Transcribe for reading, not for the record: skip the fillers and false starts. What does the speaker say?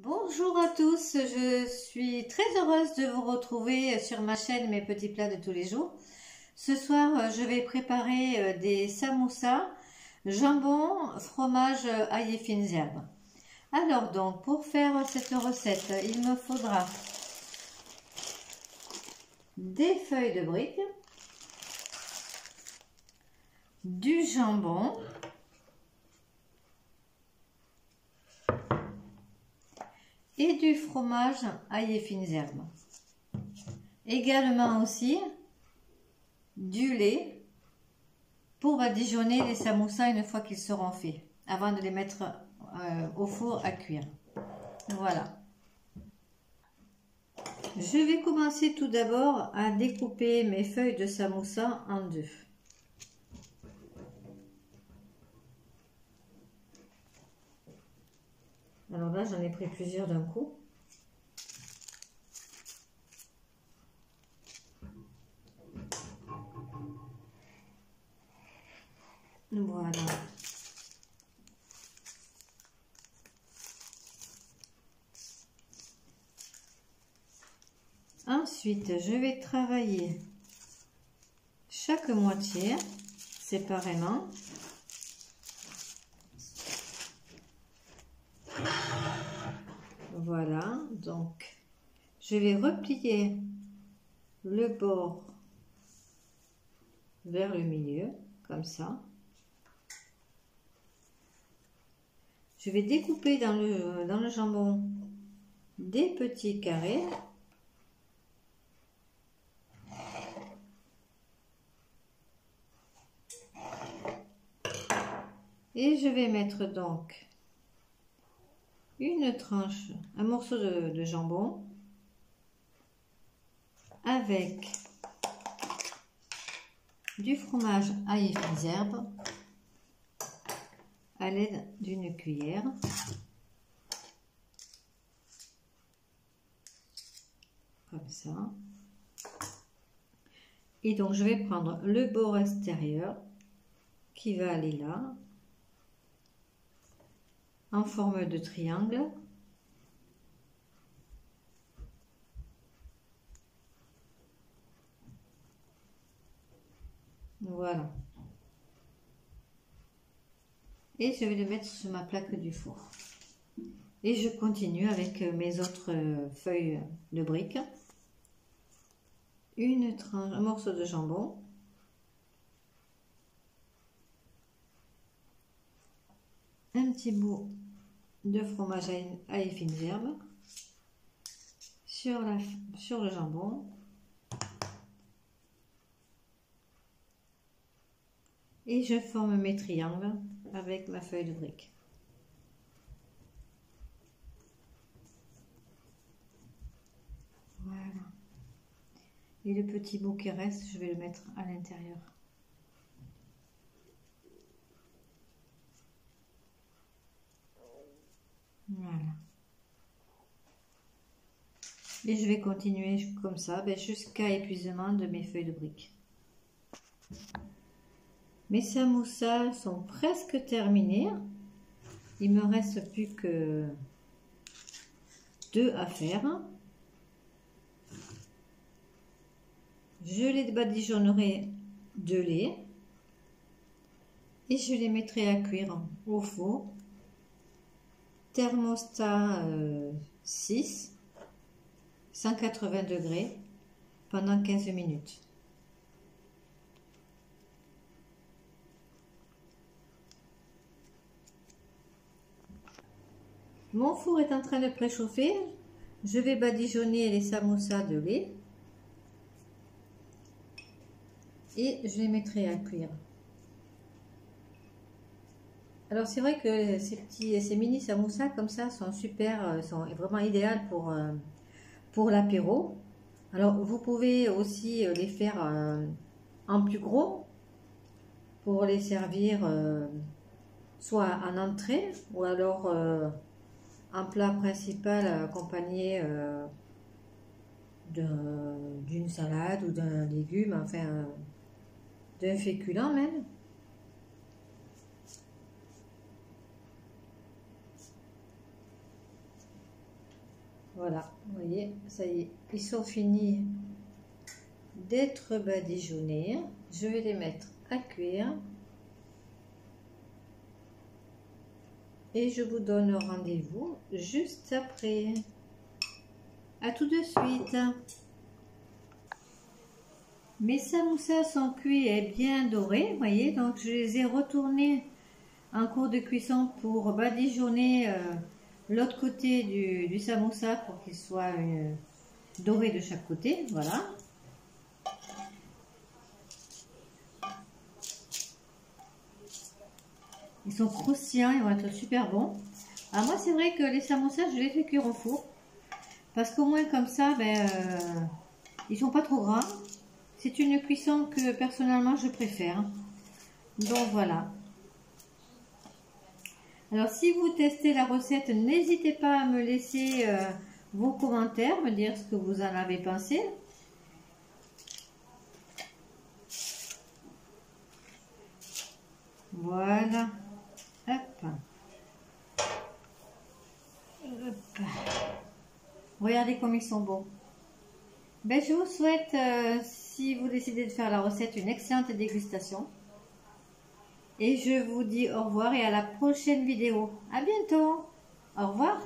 Bonjour à tous, je suis très heureuse de vous retrouver sur ma chaîne Mes petits plats de tous les jours. Ce soir, je vais préparer des samoussas, jambon, fromage, ail et fines herbes. Alors donc, pour faire cette recette, il me faudra des feuilles de briques, du jambon, et du fromage ail et fines herbes. Également aussi du lait pour badigeonner les samoussas une fois qu'ils seront faits, avant de les mettre au four à cuire. Voilà. Je vais commencer tout d'abord à découper mes feuilles de samoussa en deux. Alors là, j'en ai pris plusieurs d'un coup. Voilà. Ensuite, je vais travailler chaque moitié séparément. Voilà, donc je vais replier le bord vers le milieu, comme ça. Je vais découper dans le jambon des petits carrés. Et je vais mettre donc une tranche, un morceau de jambon avec du fromage ail et fines herbes à l'aide d'une cuillère. Comme ça. Et donc je vais prendre le bord extérieur qui va aller là, en forme de triangle. Voilà. Et je vais le mettre sur ma plaque du four. Et je continue avec mes autres feuilles de briques. Une tranche, un morceau de jambon. Un petit bout de fromage ail et fines herbes sur le jambon. Et je forme mes triangles avec ma feuille de brique. Voilà. Et le petit bout qui reste, je vais le mettre à l'intérieur. Voilà. Et je vais continuer comme ça jusqu'à épuisement de mes feuilles de briques. Mes samoussas sont presque terminés. Il me reste plus que 2 à faire. Je les badigeonnerai de lait et je les mettrai à cuire au four. Thermostat 6, 180 degrés pendant 15 minutes. Mon four est en train de préchauffer. Je vais badigeonner les samoussas de lait et je les mettrai à cuire. Alors c'est vrai que ces mini samoussas comme ça sont super, sont vraiment idéales pour l'apéro. Alors vous pouvez aussi les faire en plus gros pour les servir soit en entrée ou alors en plat principal accompagné d'une salade ou d'un légume, enfin d'un féculent même. Voilà, vous voyez, ça y est, ils sont finis d'être badigeonnés. Je vais les mettre à cuire. Et je vous donne rendez-vous juste après. À tout de suite. Mes samoussas sont cuits et bien dorés, vous voyez, donc je les ai retournés en cours de cuisson pour badigeonner l'autre côté du samoussa pour qu'il soit doré de chaque côté, voilà. Ils sont croustillants, ils vont être super bons. Alors moi c'est vrai que les samoussas je les fais cuire au four parce qu'au moins comme ça ils sont pas trop gras. C'est une cuisson que personnellement je préfère. Donc voilà. Alors si vous testez la recette, n'hésitez pas à me laisser vos commentaires, me dire ce que vous en avez pensé. Voilà. Hop. Hop. Regardez comme ils sont beaux. Ben, je vous souhaite, si vous décidez de faire la recette, une excellente dégustation. Et je vous dis au revoir et à la prochaine vidéo. À bientôt. Au revoir.